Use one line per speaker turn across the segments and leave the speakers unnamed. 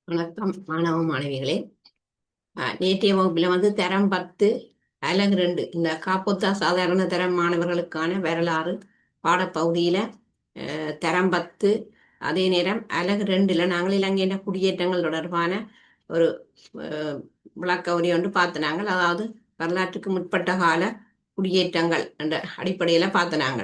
வணக்கம் மாணவ மாணவிகளே. நேற்றைய வகுப்பில் தரம் 10 அலகு 2 இந்த காப்போத்தா சாதாரண தரம் மாணவர்களுக்கான வரலாறு பாடப்பகுதியில் தரம் 10 அதே நேரம் அலகு 2ல் நாங்கள் இலங்கையின் குடியேற்றங்கள் தொடர்பான ஒரு விளக்க உரை ஒன்று பார்த்தினாங்க. அதாவது வரலாற்றுக்கு முற்பட்ட கால குடியேற்றங்கள் என்ற அடிப்படையில் பார்த்தினாங்க.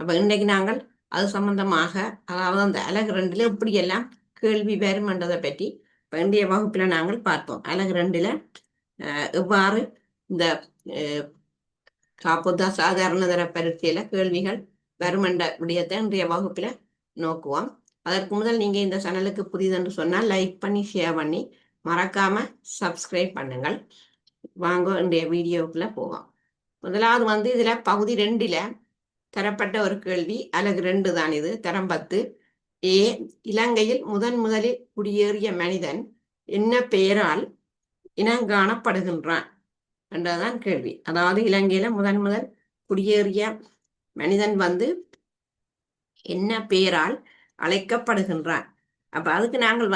அப்போ இன்றைக்கு நாங்கள் அது சம்பந்தமாக, அதாவது அந்த அலகு 2ல் இப்படியெல்லாம் கேள்வி வரும் என்றதை பற்றி இன்றைய வகுப்புல நாங்கள் பார்ப்போம். அலகு 2ல் எவ்வாறு இந்த காப்போத்தா சாதாரண தர பரீட்சையில கேள்விகள் வரும் என்ற விடயத்தை இன்றைய வகுப்புல நோக்குவோம். அதற்கு முதல் நீங்க இந்த சேனலுக்கு புதிதென்று சொன்னால் லைக் பண்ணி ஷேர் பண்ணி மறக்காம சப்ஸ்கிரைப் பண்ணுங்கள். வாங்க இன்றைய வீடியோக்குள்ள போவோம். முதலாவது இதுல பகுதி 2ல் தரப்பட்ட ஒரு கேள்வி. அலகு 2 தான் இது, தரம் 10. இலங்கையில் முதலில் குடியேறிய மனிதன் என்ன பெயரால் இனங்காணப்படுகின்றான் என்றதான் கேள்வி. அதாவது இலங்கையில முதல் குடியேறிய மனிதன் என்ன பெயரால் அழைக்கப்படுகின்றான். அப்ப அதுக்கு நாங்கள்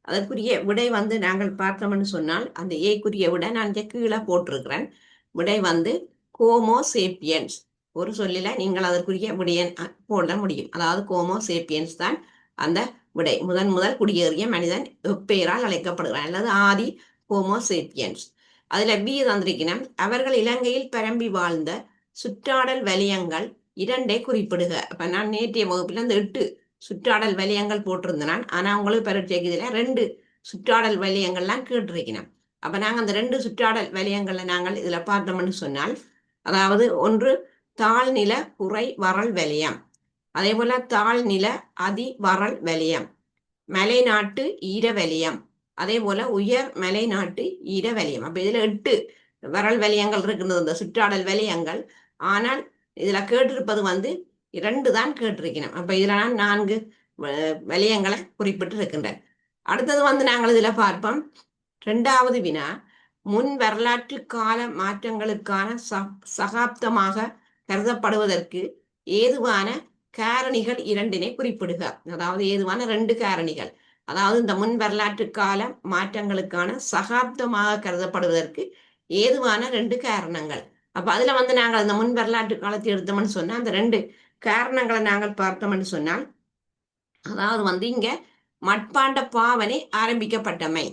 அதற்குரிய விடை நாங்கள் பார்த்தோம்னு சொன்னால், அந்த ஏக்குரிய விடை நான் கீழே போட்டிருக்கிறேன். விடை கோமோ சேப்பியன்ஸ். ஒரு சொல்லில நீங்கள் அதற்குரிய விடையை போட முடியும். அதாவது கோமோ சேப்பியன்ஸ் தான் அந்த விடை. முதல் குடியேறிய மனிதன் எப்பெயரால் அழைக்கப்படுகிறான், அல்லது ஆதி கோமோ சேப்பியன்ஸ். அதுல பி தந்திருக்கணும். அவர்கள் இலங்கையில் பரம்பி வாழ்ந்த சுற்றாடல் வலயங்கள் 2 குறிப்பிடுக. அப்ப நான் நேற்றைய வகுப்புல அந்த 8 சுற்றாடல் வலயங்கள் போட்டிருந்தேன். ஆனா உங்களுக்கு பரீட்சைக்கு இதுல 2 சுற்றாடல் வலயங்கள்லாம் கேட்டிருக்கணும். அப்ப நாங்க அந்த 2 சுற்றாடல் வலயங்கள்ல நாங்கள் இதுல பார்த்தோம்னு சொன்னால், அதாவது ஒன்று தாழ்நில குறை வரல் வலயம், அதே போல தாழ்நில அதி வரல் வலயம், மலைநாட்டு ஈர வலயம், அதே போல உயர் மலைநாட்டு ஈர வலயம். அப்ப இதுல 8 வரல் வலயங்கள் இருக்கின்றது, இந்த சுற்றாடல் வலயங்கள். ஆனால் இதுல கேட்டிருப்பது 2 தான் கேட்டிருக்கணும். அப்ப இதுல நான் 4 வலயங்களை குறிப்பிட்டு இருக்கின்றேன். அடுத்தது நாங்கள் இதுல பார்ப்போம். 2வது வினா, முன் வரலாற்று கால மாற்றங்களுக்கான சகாப்தமாக கருதப்படுவதற்கு ஏதுவான காரணிகள் 2 குறிப்பிடுக. அதாவது ஏதுவான 2 காரணிகள். அதாவது இந்த முன் வரலாற்று கால மாற்றங்களுக்கான சகாப்தமாக கருதப்படுவதற்கு ஏதுவான 2 காரணங்கள். அப்ப அதுல நாங்கள் அந்த முன் வரலாற்று காலத்தை எடுத்தோம்னு சொன்னா, அந்த 2 காரணங்களை நாங்கள் பார்த்தோம்னு சொன்னால், அதாவது இங்க மட்பாண்ட பாவனை ஆரம்பிக்கப்பட்டமை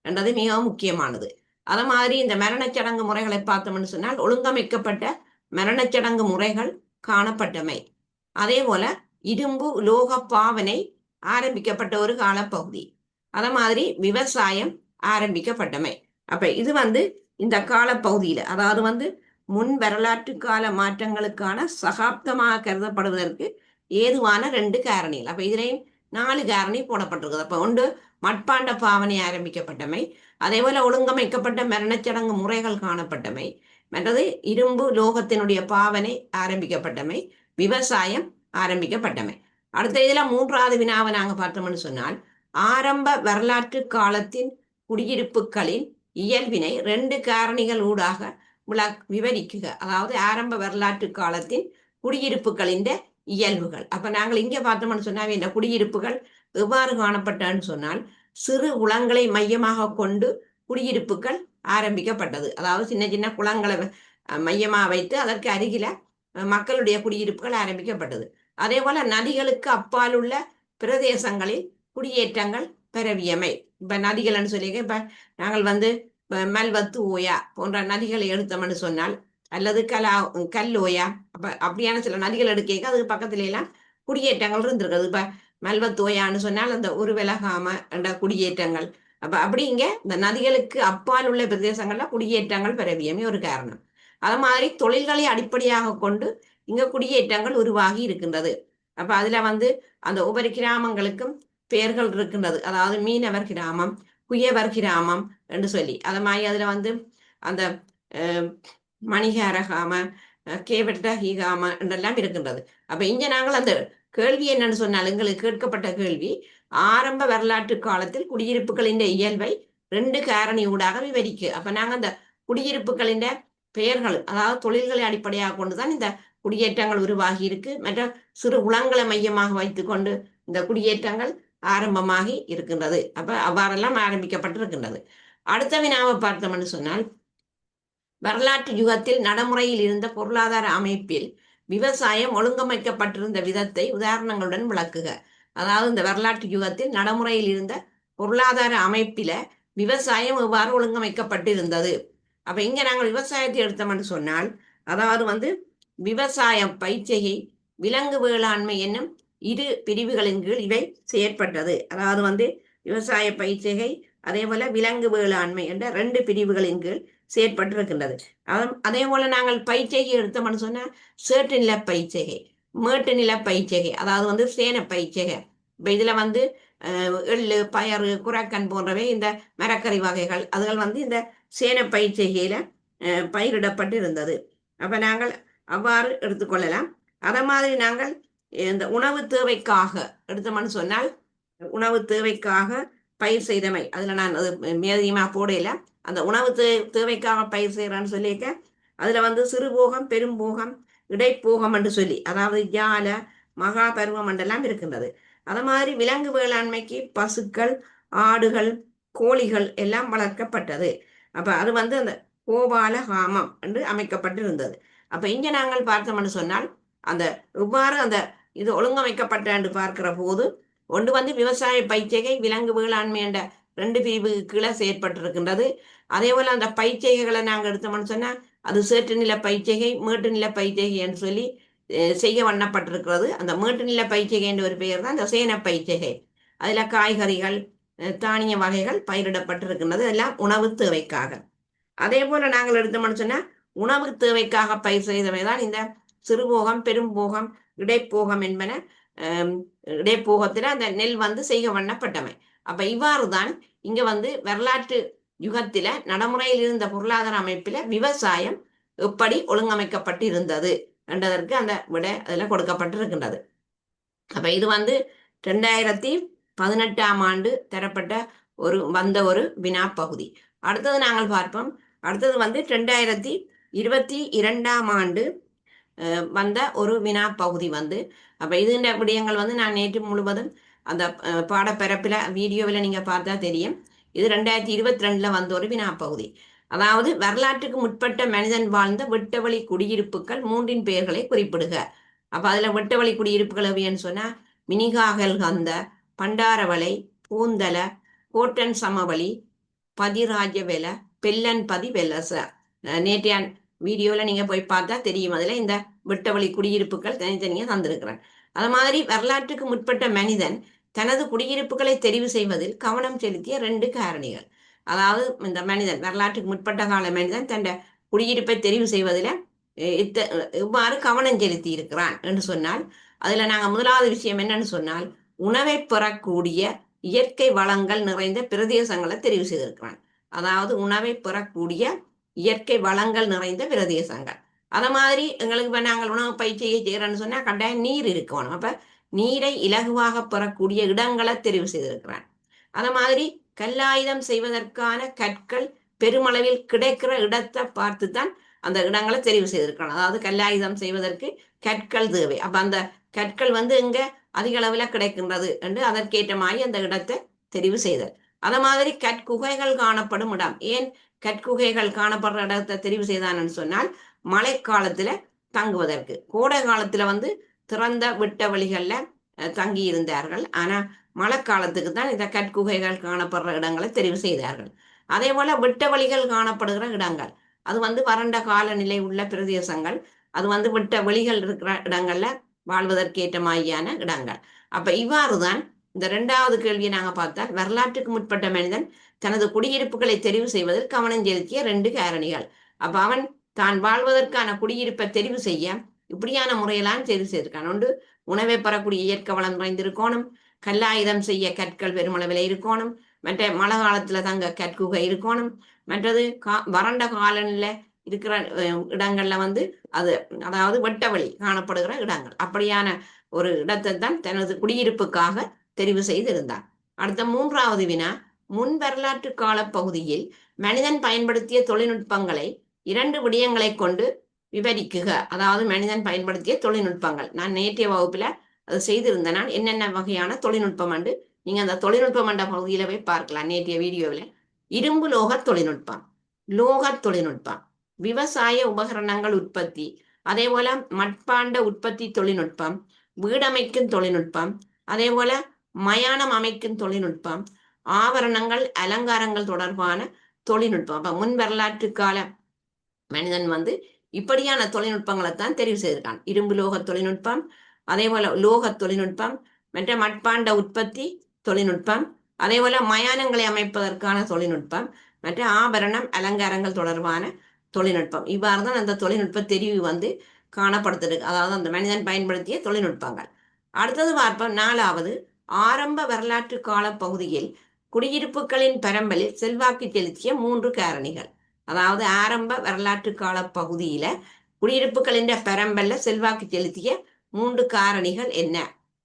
என்றது மிகவும் முக்கியமானது. அத மாதிரி இந்த மரணச்சடங்கு முறைகளை பார்த்தோம்னு சொன்னால், ஒழுங்கமைக்கப்பட்ட மரணச்சடங்கு முறைகள் காணப்பட்டமை. அதே போல இரும்பு லோக பாவனை ஆரம்பிக்கப்பட்ட ஒரு காலப்பகுதி. அத மாதிரி விவசாயம் ஆரம்பிக்கப்பட்டமை. அப்ப இது இந்த காலப்பகுதியில, அதாவது முன் வரலாற்று கால மாற்றங்களுக்கான சகாப்தமாக கருதப்படுவதற்கு ஏதுவான 2 காரணிகள். அப்ப இதுலையும் 4 காரணி போடப்பட்டிருக்குது. அப்ப ஒன்று மட்பாண்ட பாவனை ஆரம்பிக்கப்பட்டமை, அதே போல ஒழுங்கமைக்கப்பட்ட மரணச்சடங்கு முறைகள் காணப்பட்டமை, மற்றது இரும்பு லோகத்தினுடைய பாவனை ஆரம்பிக்கப்பட்டமை, விவசாயம் ஆரம்பிக்கப்பட்டமை. அடுத்த இதுல 3வது வினாவை நாங்க பார்த்தோம்னு சொன்னால், ஆரம்ப வரலாற்று காலத்தின் குடியிருப்புகளின் இயல்பினை 2 காரணிகள் ஊடாக விவரிக்குக. அதாவது ஆரம்ப வரலாற்று காலத்தின் குடியிருப்புகளின் இயல்புகள். அப்ப நாங்கள் இங்க பார்த்தோம்னு சொன்னால், இந்த குடியிருப்புகள் எவ்வாறு காணப்பட்டன்னு சொன்னால், சிறு குளங்களை மையமாக கொண்டு குடியிருப்புகள் ஆரம்பிக்கப்பட்டது. அதாவது சின்ன சின்ன குளங்களை மையமாக வைத்து அதற்கு அருகில மக்களுடைய குடியிருப்புகள் ஆரம்பிக்கப்பட்டது. அதே போல நதிகளுக்கு அப்பால் உள்ள பிரதேசங்களில் குடியேற்றங்கள் பரவியமை. இப்ப நதிகள்னு சொல்லி, இப்ப நாங்கள் மல்வத்து ஓயா போன்ற நதிகளை எடுத்தோம்னு சொன்னால், அல்லது கல்லோயா, அப்படியான சில நதிகள் எடுக்க அதுக்கு பக்கத்துல எல்லாம் குடியேற்றங்கள் இருந்திருக்குது. இப்ப மல்வத்தோயான்னு சொன்னால் அந்த ஒரு விலகாம என்ற குடியேற்றங்கள். அப்படி இங்க இந்த நதிகளுக்கு அப்பால் உள்ள பிரதேசங்கள்ல குடியேற்றங்கள் பரவியமே ஒரு காரணம். அது மாதிரி தொழில்களை அடிப்படையாக கொண்டு இங்க குடியேற்றங்கள் உருவாகி இருக்கின்றது. அப்ப அதுல அந்த ஒவ்வொரு கிராமங்களுக்கும் பெயர்கள் இருக்கின்றது. அதாவது மீனவர் கிராமம், குயவர் கிராமம் என்று சொல்லி, அது மாதிரி அதுல அந்த மணிகாரகாம, கேவட்டஹிகாம என்றெல்லாம் இருக்கின்றது. அப்ப இங்க நாங்கள் அந்த கேள்வி என்னன்னு சொன்னால், எங்களுக்கு கேட்கப்பட்ட கேள்வி, ஆரம்ப வரலாற்று காலத்தில் குடியிருப்புகளின் இயல்பை 2 காரணி ஊடாக விவரிக்கு. அப்ப நாங்க அந்த குடியிருப்புகளின் பெயர்கள், அதாவது தொழில்களை அடிப்படையாக கொண்டுதான் இந்த குடியேற்றங்கள் உருவாகி இருக்கு. மற்ற சிறு குளங்களை மையமாக வைத்துக்கொண்டு இந்த குடியேற்றங்கள் ஆரம்பமாகி இருக்கின்றது. அப்ப அவ்வாறெல்லாம் ஆரம்பிக்கப்பட்டிருக்கின்றது. அடுத்த வினாவை பார்த்தோம்னு சொன்னால், வரலாற்று யுகத்தில் நடைமுறையில் இருந்த பொருளாதார அமைப்பில் விவசாயம் ஒழுங்கமைக்கப்பட்டிருந்த விதத்தை உதாரணங்களுடன் விளக்குக. அதாவது இந்த வரலாற்று யுகத்தில் நடைமுறையில் இருந்த பொருளாதார அமைப்பில விவசாயம் எவ்வாறு ஒழுங்கமைக்கப்பட்டிருந்தது. அப்ப இங்க நாங்கள் விவசாயத்தை எடுத்தோம்னு சொன்னால், அதாவது விவசாயம், பயிற்சிகை, விலங்கு வேளாண்மை என்னும் இரு பிரிவுகளின் கீழ் இவை செயற்பட்டது. அதாவது விவசாய பயிற்சிகை அதே போல விலங்கு வேளாண்மை என்ற 2 பிரிவுகளின் கீழ் செயற்பட்டிருக்கின்றது. அதே போல நாங்கள் பயிற்சிகை எடுத்தோம்னு சொன்னா சேட்டு நில பயிற்சிகை, மேட்டு நில பயிற்சிகை, அதாவது சேன பயிற்சிகை. இப்ப இதுல எள்ளு, பயறு, குரக்கன் போன்றவை இந்த மரக்கறி வகைகள் அதுகள் இந்த சேன பயிற்சிகையில பயிரிடப்பட்டு இருந்தது. அப்ப நாங்கள் அவ்வாறு எடுத்துக்கொள்ளலாம். அதை மாதிரி நாங்கள் இந்த உணவு தேவைக்காக எடுத்தோம்னு சொன்னால், உணவு தேவைக்காக பயிர் செய்தமை, அதுல நான் அது மேதியமா போடையில அந்த உணவு தேவைக்காக பயிர் செய்யறான்னு சொல்லியிருக்க. அதுல சிறுபோகம், பெரும்போகம், இடைப்போகம் என்று சொல்லி, அதாவது ஜால, மகா பருவம் என்றெல்லாம் இருக்கின்றது. அது மாதிரி விலங்கு வேளாண்மைக்கு பசுக்கள், ஆடுகள், கோழிகள் எல்லாம் வளர்க்கப்பட்டது. அப்ப அது அந்த கோபால காமம் என்று அமைக்கப்பட்டிருந்தது. அப்ப இங்க நாங்கள் பார்த்தோம்னு சொன்னால், அந்த இவ்வாறு அந்த இது ஒழுங்கமைக்கப்பட்ட என்று பார்க்கிற போது ஒன்று விவசாய பயிற்சிகை, விலங்கு வேளாண்மை என்ற 2 பிரிவு கீழே செயற்பட்டிருக்கின்றது. அதே போல அந்த பயிற்சிகைகளை நாங்கள் எடுத்தோம்னு சொன்னா அது சேற்று நில பயிற்சிகை, மேட்டு நில பயிற்சிகை என்று சொல்லி செய்ய வண்ணப்பட்டிருக்கிறது. அந்த மேட்டு நில பயிற்சிகை என்ற ஒரு பெயர் தான் இந்த சேன பயிற்சிகை. அதுல காய்கறிகள், தானிய வகைகள் பயிரிடப்பட்டிருக்கின்றது, எல்லாம் உணவு தேவைக்காக. அதே போல நாங்கள் எடுத்தோம்னு சொன்னா உணவு தேவைக்காக பயிர் செய்தவைதான் இந்த சிறுபோகம், பெரும்போகம், இடைப்போகம் என்பன. இடைப்போகத்துல அந்த நெல் செய்ய வண்ணப்பட்டவை. அப்ப இவ்வாறு தான் இங்க வரலாற்று யுகத்தில நடைமுறையில் இருந்த பொருளாதார அமைப்பில விவசாயம் எப்படி ஒழுங்கமைக்கப்பட்டு இருந்தது என்றதற்கு அந்த விட அதுல கொடுக்கப்பட்டிருக்கின்றது. அப்ப இது 2018ஆம் ஆண்டு தரப்பட்ட ஒரு வினா பகுதி. அடுத்தது நாங்கள் பார்ப்போம். அடுத்தது 2022ஆம் ஆண்டு வந்த ஒரு வினா பகுதி. அப்ப இதுன்ற விடயங்கள் நான் நேற்று முழுவதும் அந்த பாடப்பரப்பில வீடியோவில் நீங்க பார்த்தா தெரியும். இது 2022 வந்த ஒரு வினா பகுதி. அதாவது வரலாற்றுக்கு முற்பட்ட மனிதன் வாழ்ந்த வெட்டவெளி குடியிருப்புகள் 3 பெயர்களை குறிப்பிடுக. அப்ப அதுல வெட்டவெளி குடியிருப்புகள் எவைன்னு சொன்னா மினிகாகல் கந்த, பண்டாரவளை, பூந்தல, கோட்டன் சமவெளி, பதிராஜவெல, பெல்லன் பதி வெலச. நேற்றைய வீடியோல நீங்க போய் பார்த்தா தெரியும். அதுல இந்த வெட்டவெளி குடியிருப்புகள் தனித்தனியா தந்திருக்கிறேன். அது மாதிரி வரலாற்றுக்கு முற்பட்ட மனிதன் தனது குடியிருப்புகளை தெரிவு செய்வதில் கவனம் செலுத்திய 2 காரணிகள். அதாவது இந்த மனிதன், வரலாற்றுக்கு முற்பட்ட கால மனிதன் தன் குடியிருப்பை தெரிவு செய்வதில் இவ்வாறு கவனம் செலுத்தி இருக்கிறான் என்று சொன்னால், அதுல நாங்க முதலாவது விஷயம் என்னன்னு சொன்னால், உணவை பெறக்கூடிய இயற்கை வளங்கள் நிறைந்த பிரதேசங்களை தெரிவு செய்திருக்கிறான். அதாவது உணவை பெறக்கூடிய இயற்கை வளங்கள் நிறைந்த பிரதேசங்கள். அத மாதிரி எங்களுக்கு இப்ப நாங்கள் உணவு பயிற்சியை செய்யறோம்னு சொன்னா கட்டாயம் நீர் இருக்கணும். அப்ப நீரை இலகுவாக பெறக்கூடிய இடங்களை தெரிவு செய்திருக்கிறான். அத மாதிரி கல்லாயுதம் செய்வதற்கான கற்கள் பெருமளவில் கிடைக்கிற இடத்தை பார்த்துதான் அந்த இடங்களை தெரிவு செய்திருக்கிறான். அதாவது கல்லாயுதம் செய்வதற்கு கற்கள் தேவை. அப்ப அந்த கற்கள் எங்க அதிக அளவுல கிடைக்கின்றது என்று அதற்கேற்ற மாதிரி அந்த இடத்தை தெரிவு செய்தல். அத மாதிரி கற்குகைகள் காணப்படும் இடம். ஏன் கற்குகைகள் காணப்படுற இடத்தை தெரிவு செய்தான்னு சொன்னால், மழை காலத்துல தங்குவதற்கு. கோடை காலத்துல திறந்த விட்ட வழிகள்ல தங்கி இருந்தார்கள். ஆனா மழை காலத்துக்கு தான் இந்த கற்குகைகள் காணப்படுற இடங்களை தெரிவு செய்தார்கள். அதே போல விட்ட வழிகள் காணப்படுகிற இடங்கள், அது வறண்ட காலநிலை உள்ள பிரதேசங்கள், அது விட்ட வெளிகள் இருக்கிற இடங்கள்ல வாழ்வதற்கேற்ற மாதிரியான இடங்கள். அப்ப இவ்வாறுதான் இந்த 2வது கேள்வியை நாங்க பார்த்தால், வரலாற்றுக்கு முற்பட்ட மனிதன் தனது குடியிருப்புகளை தெரிவு செய்வதில் கவனம் செலுத்திய 2 காரணிகள். அப்ப அவன் தான் வாழ்வதற்கான குடியிருப்பை தெரிவு செய்ய இப்படியான முறையெல்லாம் தெரிவு செய்திருக்கான். ஒன்று, உணவை பெறக்கூடிய இயற்கை வளம் நிறைந்திருக்கணும், கல்லாயுதம் செய்ய கற்கள் பெருமளவில் இருக்கணும், மற்ற மழை காலத்துல தங்க கற்குகை இருக்கணும், மற்றது வறண்ட காலநிலை இருக்கிற இடங்கள்ல அதாவது வெட்டவெளி காணப்படுகிற இடங்கள், அப்படியான ஒரு இடத்தை தான் தனது குடியிருப்புக்காக தெரிவு செய்திருந்தார். அடுத்த 3வது வினா, முன் வரலாற்று கால பகுதியில் மனிதன் பயன்படுத்திய தொழில்நுட்பங்களை 2 விடயங்களை கொண்டு விவரிக்குக. அதாவது மனிதன் பயன்படுத்திய தொழில்நுட்பங்கள். நான் நேற்றைய வகுப்புல அதை செய்திருந்தேன். நான் என்னென்ன வகையான தொழில்நுட்பம் என்று நீங்க அந்த தொழில்நுட்பம் என்ற பகுதியில போய் பார்க்கலாம். நேற்றைய வீடியோவில் இரும்பு லோக தொழில்நுட்பம், லோக தொழில்நுட்பம், விவசாய உபகரணங்கள் உற்பத்தி, அதே போல மட்பாண்ட உற்பத்தி தொழில்நுட்பம், வீடமைக்கும் தொழில்நுட்பம், அதே போல மயானம் அமைக்கும் தொழில்நுட்பம், ஆபரணங்கள் அலங்காரங்கள் தொடர்பான தொழில்நுட்பம். அப்ப முன் வரலாற்று கால மனிதன் வந்து இப்படியான தொழில்நுட்பங்களை தான் தெரிவு செய்திருக்கான். இரும்பு லோக தொழில்நுட்பம், அதே போல லோக தொழில்நுட்பம், மற்ற மட்பாண்ட உற்பத்தி தொழில்நுட்பம், அதே போல மயானங்களை அமைப்பதற்கான தொழில்நுட்பம், மற்ற ஆபரணம் அலங்காரங்கள் தொடர்பான தொழில்நுட்பம். இவ்வாறு தான் அந்த தொழில்நுட்ப தெரிவு வந்து காணப்படுத்திருக்கு. அதாவது அந்த மனிதன் பயன்படுத்திய தொழில்நுட்பங்கள். அடுத்தது பார்ப்போம். 4வது, ஆரம்ப வரலாற்று கால பகுதியில் குடியிருப்புகளின் பரம்பலில் செல்வாக்கு செலுத்திய 3 காரணிகள். அதாவது ஆரம்ப வரலாற்று கால பகுதியில குடியிருப்புகளின் பரம்பல்ல செல்வாக்கு செலுத்திய 3 காரணிகள் என்ன?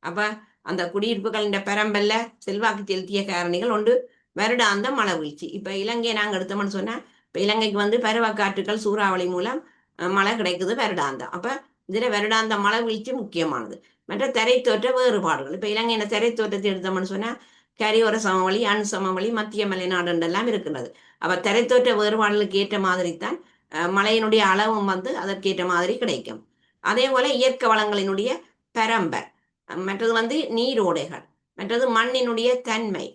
அப்ப அந்த குடியிருப்புகளின் பரம்பல்ல செல்வாக்கு செலுத்திய காரணிகள் ஒன்று வருடாந்த மழை வீழ்ச்சி. இப்ப இலங்கையை நாங்க எடுத்தோம்னு சொன்னா, இப்ப இலங்கைக்கு வந்து பருவக்காற்றுகள் சூறாவளி மூலம் மழை கிடைக்குது வருடாந்தம். அப்ப இதுல வருடாந்த மழை வீழ்ச்சி முக்கியமானது. மற்ற தரைத்தோற்ற வேறுபாடுகள். இப்ப இலங்கையின தரைத்தோற்றத்தை எடுத்தோம்னு சொன்னா கரையோர சமவெளி, அண் சமவெளி, மத்திய மலைநாடு எல்லாம் இருக்கின்றது. அப்ப தரைத்தோற்ற வேறுபாடுகளுக்கு ஏற்ற மாதிரி தான் மழையினுடைய அளவும் வந்து அதற்கேற்ற மாதிரி கிடைக்கும். அதே போல இயற்கை வளங்களினுடைய பரம்பல், மற்றது வந்து நீரோடைகள், மற்றது மண்ணினுடைய தன்மை,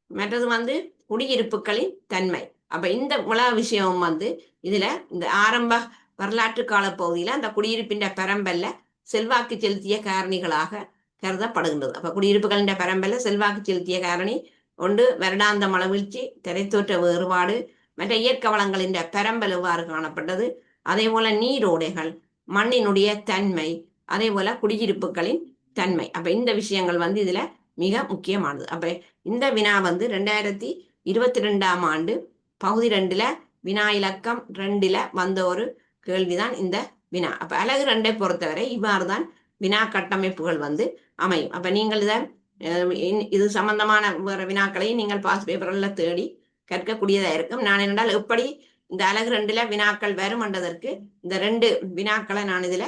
மற்றது வந்து குடியிருப்புகளின் தன்மை. அப்ப இந்த உலக விஷயம் வந்து இதுல இந்த ஆரம்ப வரலாற்று கால பகுதியில அந்த குடியிருப்பின் பரம்பல்ல செல்வாக்கு செலுத்திய காரணிகளாக கருதப்படுகின்றது. அப்ப குடியிருப்புகளின் பரம்பல்ல செல்வாக்கு செலுத்திய காரணி ஒன்று வருடாந்த மழவீழ்ச்சி, திரைத்தோற்ற வேறுபாடு, மற்ற இயற்கை வளங்களின் பரம்பல் எவ்வாறு காணப்பட்டது, அதே போல நீரோடைகள், மண்ணினுடைய தன்மை, அதே போல குடியிருப்புகளின் தன்மை. அப்ப இந்த விஷயங்கள் வந்து இதுல மிக முக்கியமானது. அப்ப இந்த வினா வந்து 2022ஆம் ஆண்டு பகுதி 2ல வினா இலக்கம் 2ல வந்த ஒரு கேள்விதான் இந்த வினா. அப்ப அலகு 2ஐ பொறுத்தவரை இவ்வாறு தான் வினா கட்டமைப்புகள் வந்து அமையும். அப்ப நீங்கள் இதை இது சம்பந்தமான வேற வினாக்களையும் நீங்கள் பாஸ் பேப்பர்ல தேடி கற்கக்கூடியதா இருக்கும். நான் என்றால் எப்படி இந்த அலகு 2ல வினாக்கள் வரும் என்றதற்கு இந்த 2 வினாக்களை நான் இதுல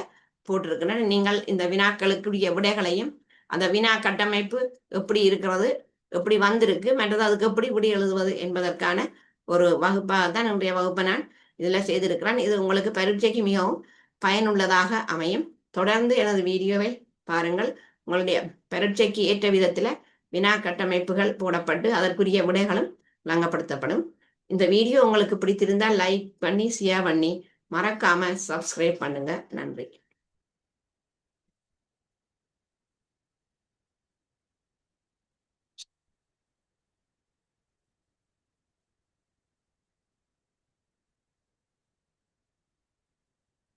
போட்டிருக்கிறேன். நீங்கள் இந்த வினாக்களுக்குரிய விடைகளையும் அந்த வினா கட்டமைப்பு எப்படி இருக்கிறது, எப்படி வந்திருக்கு, மற்றது அதுக்கு எப்படி விடை எழுதுவது என்பதற்கான ஒரு வகுப்பாக தான் இன்றைய வகுப்பை நான் இதுல செய்திருக்கிறேன். இது உங்களுக்கு பரீட்சைக்கு மிகவும் பயனுள்ளதாக அமையும். தொடர்ந்து எனது வீடியோவை பாருங்கள். உங்களுடைய பரீட்சைக்கு ஏற்ற விதத்துல வினா கட்டமைப்புகள் போடப்பட்டு அதற்குரிய விடைகளும் வழங்கப்படுத்தப்படும். இந்த வீடியோ உங்களுக்கு பிடித்திருந்தால் லைக் பண்ணி ஷேர் பண்ணி மறக்காம சப்ஸ்கிரைப் பண்ணுங்க. நன்றி.